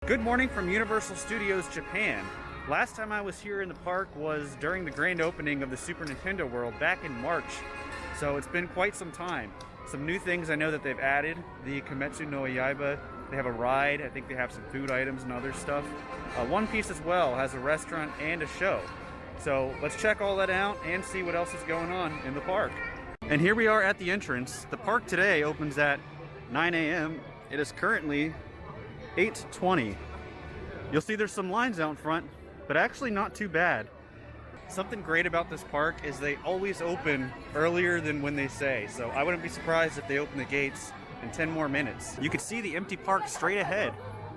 Good morning from Universal Studios Japan. Last time I was here in the park was during the grand opening of the Super Nintendo World back in March. So it's been quite some time. Some new things I know that they've added. The Kimetsu no Yaiba, they have a ride. I think they have some food items and other stuff. One Piece as well has a restaurant and a show. So let's check all that out and see what else is going on in the park. And here we are at the entrance. The park today opens at 9 a.m. It is currently 8:20. You'll see there's some lines out front, but actually not too bad. Something great about this park is they always open earlier than when they say, so I wouldn't be surprised if they open the gates in 10 more minutes. You can see the empty park straight ahead.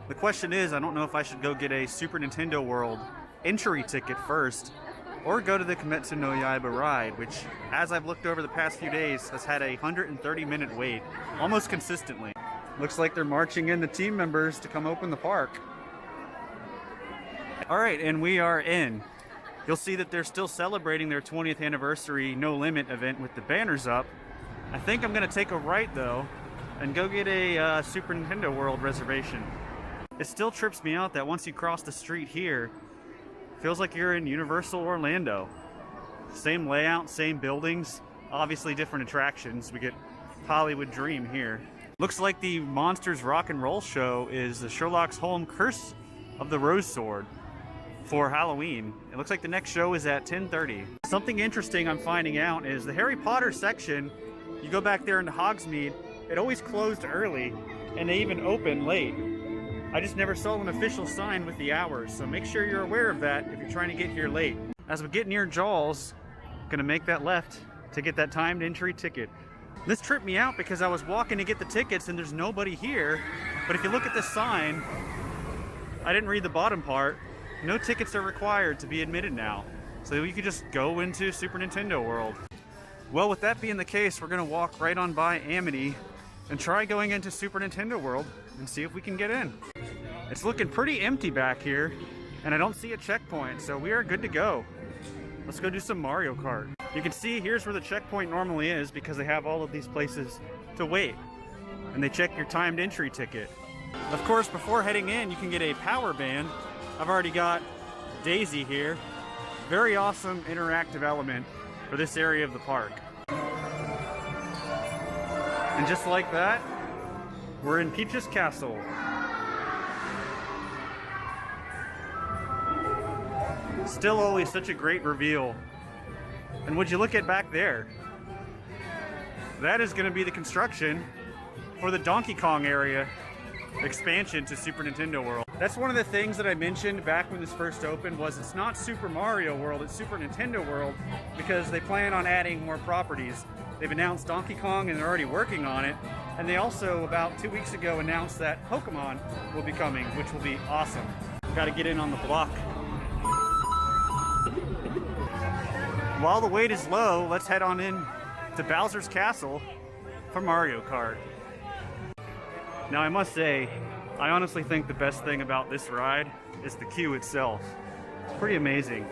The question is, I don't know if I should go get a Super Nintendo World entry ticket first, or go to the Kimetsu no Yaiba ride, which, as I've looked over the past few days, has had a 130-minute wait, almost consistently. Looks like they're marching in the team members to come open the park. Alright, and we are in. You'll see that they're still celebrating their 20th anniversary No Limit event with the banners up. I think I'm going to take a right, though, and go get a Super Nintendo World reservation. It still trips me out that once you cross the street here, feels like you're in Universal Orlando. Same layout, same buildings, obviously different attractions. We get Hollywood Dream here. Looks like the Monsters Rock and Roll show is the Sherlock Holmes Curse of the Rose Sword for Halloween. It looks like the next show is at 10:30. Something interesting I'm finding out is the Harry Potter section, you go back there into Hogsmeade, it always closed early and they even open late. I just never saw an official sign with the hours, so make sure you're aware of that if you're trying to get here late. As we get near Jaws, gonna make that left to get that timed entry ticket. This tripped me out because I was walking to get the tickets and there's nobody here. But if you look at this sign, I didn't read the bottom part. No tickets are required to be admitted now. So you could just go into Super Nintendo World. Well, with that being the case, we're gonna walk right on by Amity and try going into Super Nintendo World and see if we can get in. It's looking pretty empty back here and I don't see a checkpoint, so we are good to go. Let's go do some Mario Kart. You can see here's where the checkpoint normally is because they have all of these places to wait. And they check your timed entry ticket. Of course, before heading in, you can get a power band. I've already got Daisy here. Very awesome interactive element for this area of the park. And just like that, we're in Peach's Castle. Still always such a great reveal. And would you look at back there? That is going to be the construction for the Donkey Kong area expansion to Super Nintendo World. That's one of the things that I mentioned back when this first opened was it's not Super Mario World, it's Super Nintendo World because they plan on adding more properties. They've announced Donkey Kong and they're already working on it. And they also, about 2 weeks ago, announced that Pokemon will be coming, which will be awesome. Got to get in on the block. While the wait is low, let's head on in to Bowser's Castle for Mario Kart. Now I must say, I honestly think the best thing about this ride is the queue itself. It's pretty amazing.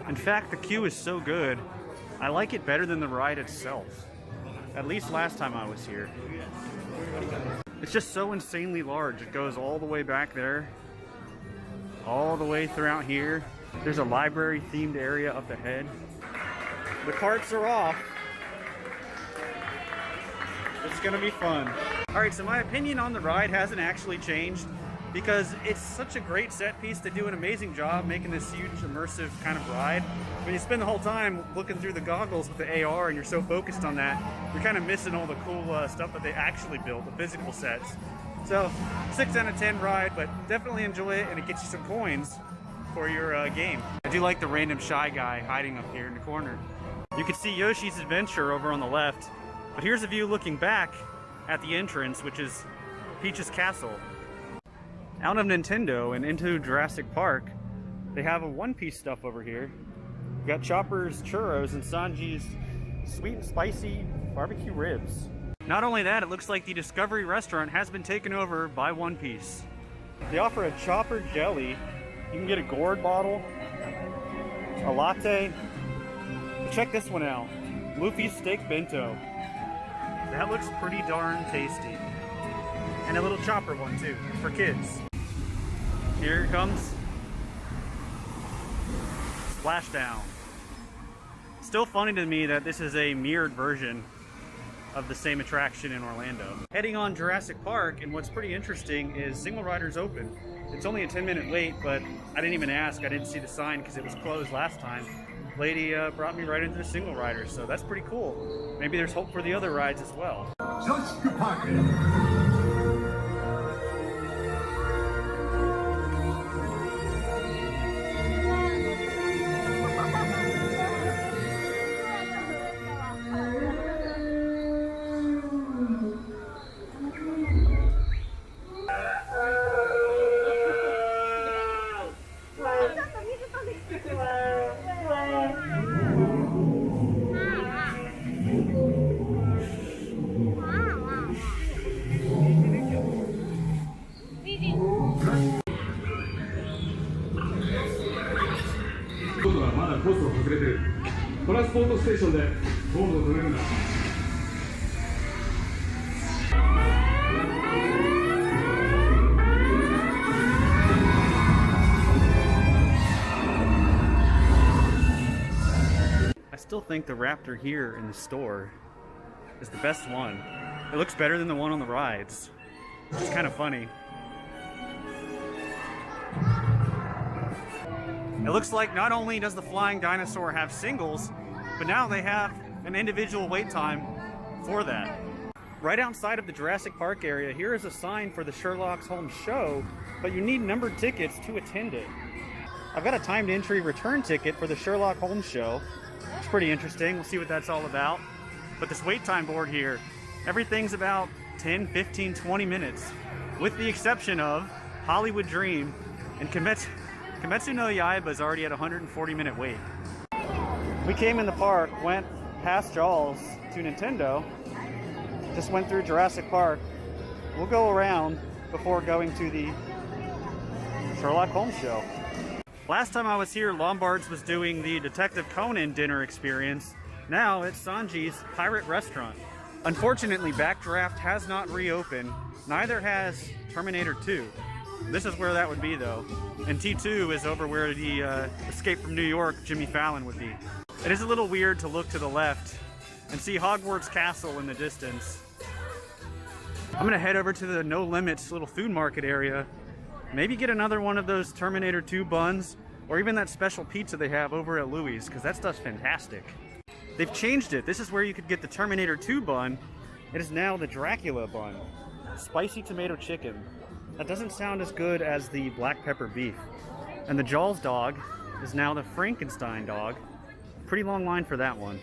In fact, the queue is so good, I like it better than the ride itself. At least last time I was here. It's just so insanely large. It goes all the way back there, all the way throughout here. There's a library themed area up ahead. The carts are off. It's gonna be fun. Alright, so my opinion on the ride hasn't actually changed because it's such a great set piece. They do an amazing job making this huge immersive kind of ride. When you spend the whole time looking through the goggles with the AR and you're so focused on that, you're kind of missing all the cool stuff that they actually built, the physical sets. So, 6 out of 10 ride, but definitely enjoy it and it gets you some coins for your game. I do like the random shy guy hiding up here in the corner. You can see Yoshi's Adventure over on the left, but here's a view looking back at the entrance, which is Peach's Castle. Out of Nintendo and into Jurassic Park, they have a One Piece stuff over here. We've got Chopper's Churros and Sanji's sweet and spicy barbecue ribs. Not only that, it looks like the Discovery restaurant has been taken over by One Piece. They offer a Chopper jelly. You can get a gourd bottle, a latte. Check this one out, Luffy's steak bento. That looks pretty darn tasty. And a little chopper one too, for kids. Here it comes. Splashdown. Still funny to me that this is a mirrored version of the same attraction in Orlando. Heading on Jurassic Park, and what's pretty interesting is single rider's open. It's only a 10-minute wait, but I didn't even ask. I didn't see the sign because it was closed last time. Lady brought me right into the single rider, so that's pretty cool. Maybe there's hope for the other rides as well. Jurassic Park. 今度はまだコースを隠れてる。トランスポートステーションでゴールを止めるんだ。 I still think the Raptor here in the store is the best one. It looks better than the one on the rides. It's kind of funny. It looks like not only does the Flying Dinosaur have singles, but now they have an individual wait time for that. Right outside of the Jurassic Park area, here is a sign for the Sherlock Holmes show, but you need numbered tickets to attend it. I've got a timed entry return ticket for the Sherlock Holmes show. It's pretty interesting. We'll see what that's all about. But this wait time board here, everything's about 10, 15, 20 minutes, with the exception of Hollywood Dream and Kimetsu no Yaiba is already at a 140-minute wait. We came in the park, went past Jaws to Nintendo, just went through Jurassic Park. We'll go around before going to the Sherlock Holmes show. Last time I was here, Lombard's was doing the Detective Conan dinner experience. Now it's Sanji's Pirate Restaurant. Unfortunately, Backdraft has not reopened. Neither has Terminator 2. This is where that would be though. And T2 is over where the Escape from New York Jimmy Fallon would be. It is a little weird to look to the left and see Hogwarts Castle in the distance. I'm gonna head over to the No Limits little food market area. Maybe get another one of those Terminator 2 buns, or even that special pizza they have over at Louis', because that stuff's fantastic. They've changed it. This is where you could get the Terminator 2 bun. It is now the Dracula bun. Spicy tomato chicken. That doesn't sound as good as the black pepper beef. And the Jaws dog is now the Frankenstein dog. Pretty long line for that one.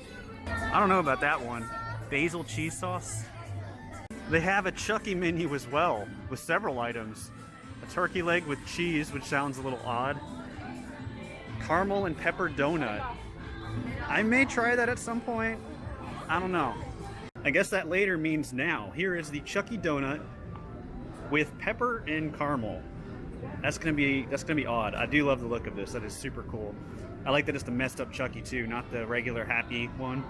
I don't know about that one. Basil cheese sauce. They have a Chucky menu as well, with several items. A turkey leg with cheese, which sounds a little odd. Caramel and pepper donut. I may try that at some point. I don't know. I guess that later means now. Here is the Chucky donut with pepper and caramel. That's gonna be odd. I do love the look of this. That is super cool. I like that it's the messed up Chucky too, not the regular happy one.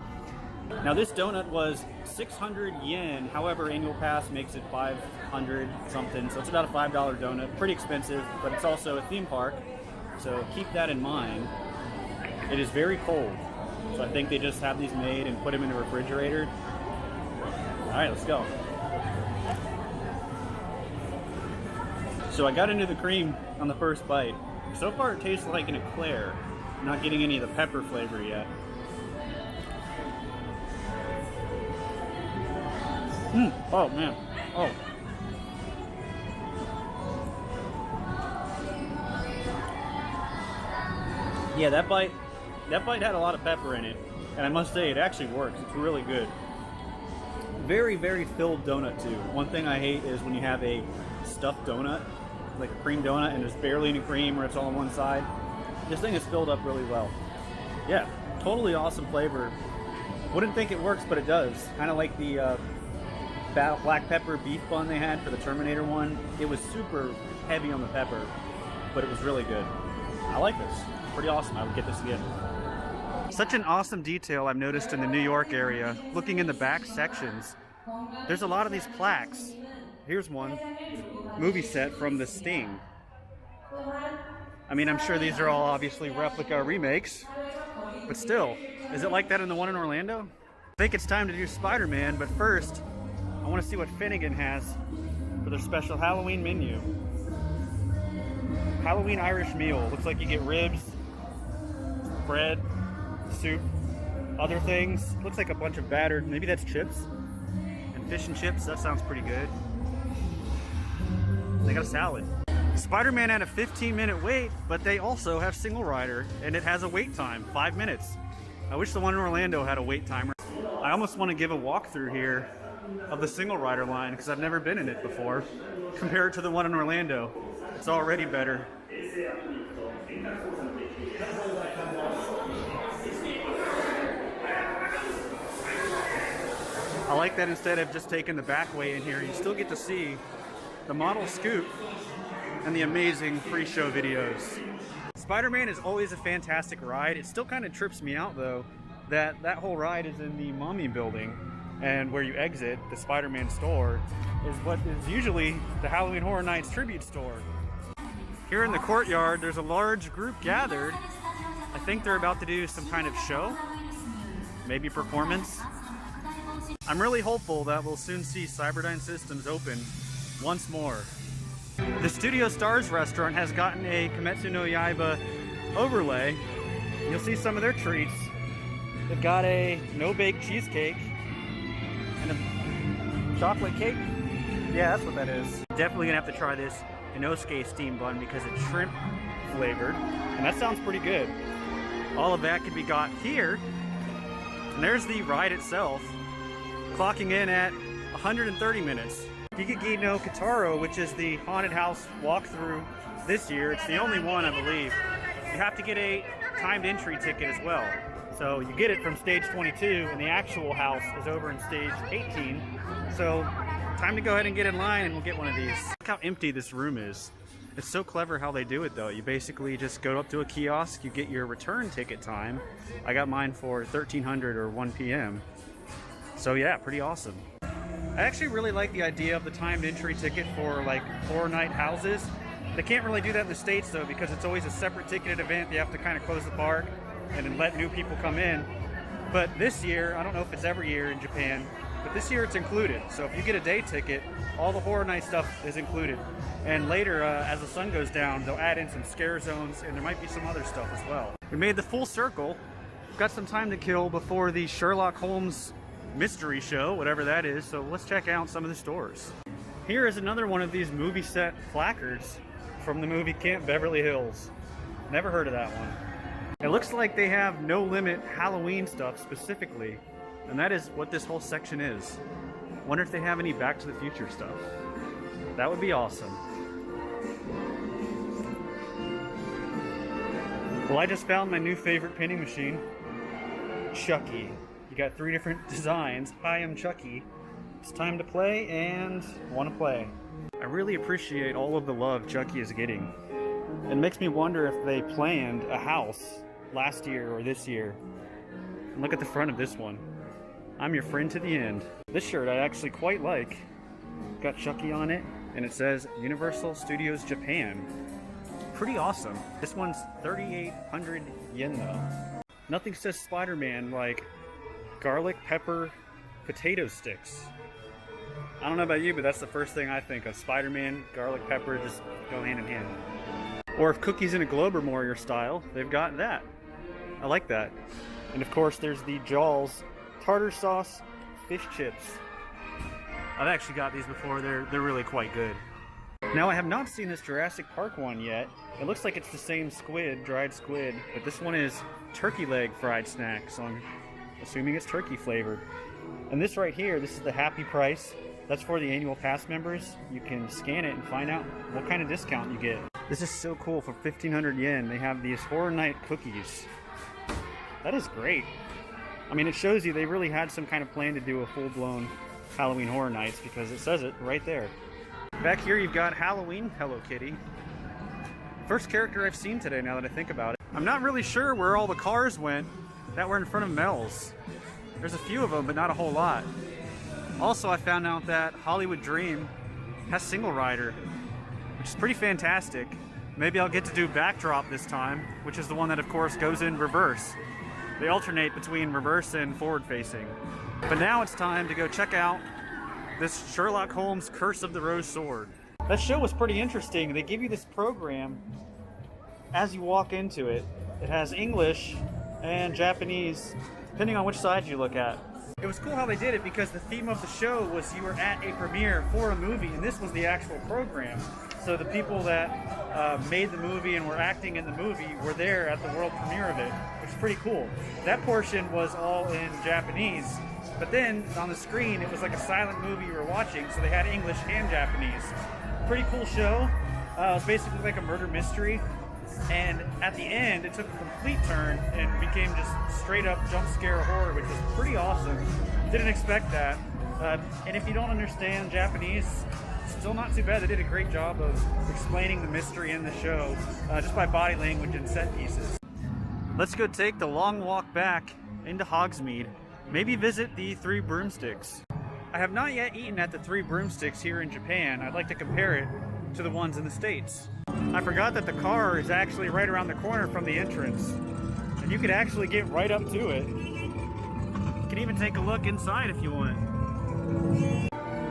Now this donut was 600 yen. However, annual pass makes it 500 something. So it's about a $5 donut. Pretty expensive, but it's also a theme park. So keep that in mind. It is very cold. So I think they just have these made and put them in the refrigerator. All right, let's go. So I got into the cream on the first bite. So far it tastes like an eclair. I'm not getting any of the pepper flavor yet. Oh man. Oh. Yeah, that bite had a lot of pepper in it. And I must say, it actually works. It's really good. Very, very filled donut too. One thing I hate is when you have a stuffed donut, like a cream donut, and there's barely any cream or it's all on one side. This thing is filled up really well. Yeah, totally awesome flavor. Wouldn't think it works, but it does. Kind of like the black pepper beef bun they had for the Terminator one. It was super heavy on the pepper, but it was really good. I like this. Pretty awesome. I would get this again. Such an awesome detail I've noticed in the New York area. Looking in the back sections, there's a lot of these plaques. Here's one. Movie set from The Sting. I mean, I'm sure these are all obviously replica remakes, but still, is it like that in the one in Orlando? I think it's time to do Spider-Man, but first, I want to see what Finnegan has for their special Halloween menu. Halloween Irish meal. Looks like you get ribs, bread, soup, other things. Looks like a bunch of battered, maybe that's chips, and fish and chips. That sounds pretty good. They got a salad. Spider-Man had a 15-minute wait, but they also have single rider, and it has a wait time, 5 minutes. I wish the one in Orlando had a wait timer. I almost want to give a walkthrough here of the single rider line because I've never been in it before. Compared to the one in Orlando, it's already better. I like that instead of just taking the back way in here, you still get to see the model scoop and the amazing pre-show videos. Spider-Man is always a fantastic ride. It still kind of trips me out though that whole ride is in the Mummy building, and where you exit the Spider-Man store is what is usually the Halloween Horror Nights tribute store. Here in the courtyard there's a large group gathered. I think they're about to do some kind of show, maybe performance. I'm really hopeful that we'll soon see Cyberdyne Systems open once more. The Studio Stars restaurant has gotten a Kimetsu no Yaiba overlay. You'll see some of their treats. They've got a no-bake cheesecake and a chocolate cake. Yeah, that's what that is. Definitely gonna have to try this Inosuke steam bun because it's shrimp flavored, and that sounds pretty good. All of that can be got here. And there's the ride itself, clocking in at 130 minutes. Higeki no Kitaro, which is the haunted house walkthrough this year, it's the only one, I believe. You have to get a timed entry ticket as well. So you get it from stage 22, and the actual house is over in stage 18. So time to go ahead and get in line and we'll get one of these. Look how empty this room is. It's so clever how they do it though. You basically just go up to a kiosk, you get your return ticket time. I got mine for 1300 or 1 p.m. So yeah, pretty awesome. I actually really like the idea of the timed entry ticket for like horror night houses. They can't really do that in the States though because it's always a separate ticketed event. They have to kind of close the park and then let new people come in. But this year, I don't know if it's every year in Japan, but this year it's included. So if you get a day ticket, all the horror night stuff is included. And later, as the sun goes down, they'll add in some scare zones and there might be some other stuff as well. We made the full circle. We've got some time to kill before the Sherlock Holmes mystery show, whatever that is. So let's check out some of the stores. Here is another one of these movie set placards from the movie Camp Beverly Hills. Never heard of that one. It looks like they have No Limit Halloween stuff specifically, and that is what this whole section is. Wonder if they have any Back to the Future stuff. That would be awesome. Well, I just found my new favorite pinning machine, Chucky. You got 3 different designs. Hi, I'm Chucky. It's time to play and want to play. I really appreciate all of the love Chucky is getting. It makes me wonder if they planned a house last year or this year. And look at the front of this one. I'm your friend to the end. This shirt I actually quite like. Got Chucky on it, and it says Universal Studios Japan. Pretty awesome. This one's 3,800 yen though. Nothing says Spider-Man like garlic pepper potato sticks. I don't know about you, but that's the first thing I think of. Spider-Man, garlic pepper, just go hand in hand. Or if cookies in a globe are more your style, they've got that. I like that. And of course there's the Jaws tartar sauce fish chips. I've actually got these before. They're really quite good. Now I have not seen this Jurassic Park one yet. It looks like it's the same squid, dried squid, but this one is turkey leg fried snack, so I'm assuming it's turkey flavored. And this right here, this is the happy price. That's for the annual pass members. You can scan it and find out what kind of discount you get. This is so cool. For 1,500 yen, they have these Horror Night cookies. That is great. I mean, it shows you they really had some kind of plan to do a full-blown Halloween Horror Nights because it says it right there. Back here you've got Halloween Hello Kitty. First character I've seen today now that I think about it. I'm not really sure where all the cars went that were in front of Mel's. There's a few of them, but not a whole lot. Also, I found out that Hollywood Dream has single rider, which is pretty fantastic. Maybe I'll get to do backdrop this time, which is the one that of course goes in reverse. They alternate between reverse and forward facing. But now it's time to go check out this Sherlock Holmes Curse of the Rose Sword. That show was pretty interesting. They give you this program as you walk into it. It has English and Japanese, depending on which side you look at. It was cool how they did it because the theme of the show was you were at a premiere for a movie, and this was the actual program. So the people that made the movie and were acting in the movie were there at the world premiere of it, which is pretty cool. That portion was all in Japanese, but then on the screen it was like a silent movie you were watching, so they had English and Japanese. Pretty cool show. It was basically like a murder mystery. And at the end, it took a complete turn and became just straight up jump scare horror, which was pretty awesome. Didn't expect that. And if you don't understand Japanese, still not too bad. They did a great job of explaining the mystery in the show just by body language and set pieces. Let's go take the long walk back into Hogsmeade. Maybe visit the Three Broomsticks. I have not yet eaten at the Three Broomsticks here in Japan. I'd like to compare it to the ones in the States. I forgot that the car is actually right around the corner from the entrance, and you could actually get right up to it. You can even take a look inside if you want.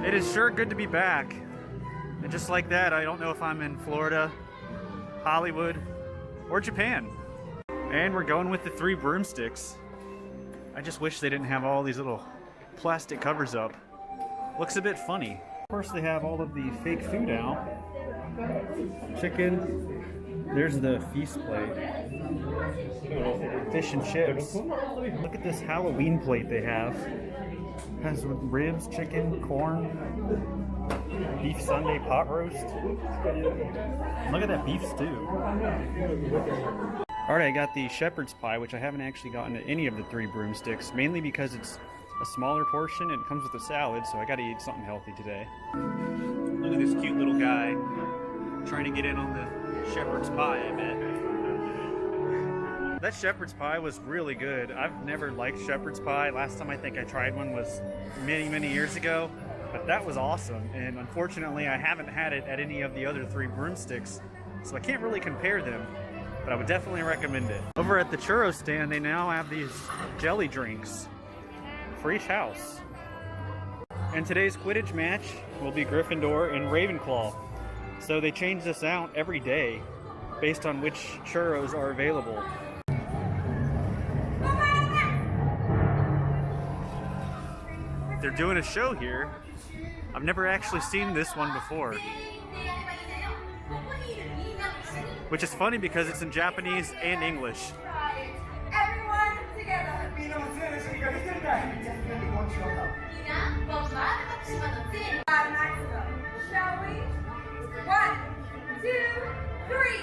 It is sure good to be back. And just like that, I don't know if I'm in Florida, Hollywood, or Japan. And we're going with the Three Broomsticks. I just wish they didn't have all these little plastic covers up. Looks a bit funny. Of course, they have all of the fake food out. Chicken. There's the feast plate. Fish and chips. Look at this Halloween plate they have. It has ribs, chicken, corn, beef Sunday pot roast. Look at that beef stew. Alright, I got the shepherd's pie, which I haven't actually gotten at any of the Three Broomsticks, mainly because it's a smaller portion and it comes with a salad, so I gotta eat something healthy today. Look at this cute little guy trying to get in on the shepherd's pie, I bet. That shepherd's pie was really good. I've never liked shepherd's pie. Last time I think I tried one was many years ago, but that was awesome. And unfortunately, I haven't had it at any of the other Three Broomsticks, so I can't really compare them, but I would definitely recommend it. Over at the churro stand, they now have these jelly drinks for each house. And today's Quidditch match will be Gryffindor and Ravenclaw. So they change this out every day based on which churros are available. They're doing a show here. I've never actually seen this one before. Which is funny because it's in Japanese and English. Everyone together. Shall we? 1, 2, 3.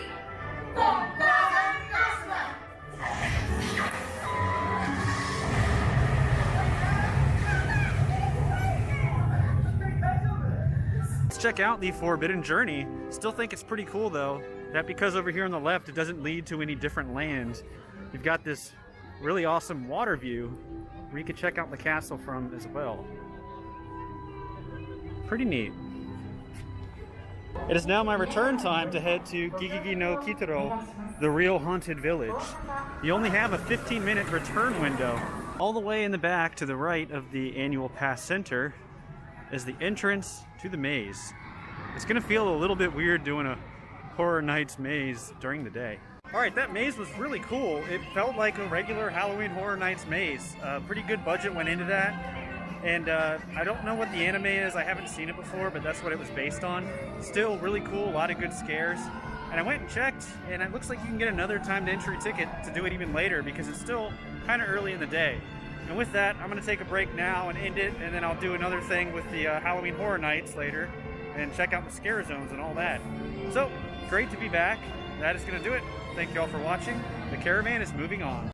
Let's check out the Forbidden Journey. Still think it's pretty cool though, that because over here on the left it doesn't lead to any different lands. You've got this really awesome water view where you can check out the castle from as well. Pretty neat. It is now my return time to head to Gigigi no Kitaro, the real haunted village. You only have a 15-minute return window. All the way in the back to the right of the annual pass center is the entrance to the maze. It's gonna feel a little bit weird doing a Horror Nights maze during the day. Alright, that maze was really cool. It felt like a regular Halloween Horror Nights maze. Pretty good budget went into that. And I don't know what the anime is, I haven't seen it before, but that's what it was based on. Still really cool, a lot of good scares. And I went and checked, and it looks like you can get another timed entry ticket to do it even later because it's still kind of early in the day. And with that, I'm going to take a break now and end it, and then I'll do another thing with the Halloween Horror Nights later and check out the scare zones and all that. So, great to be back. That is going to do it. Thank you all for watching. The caravan is moving on.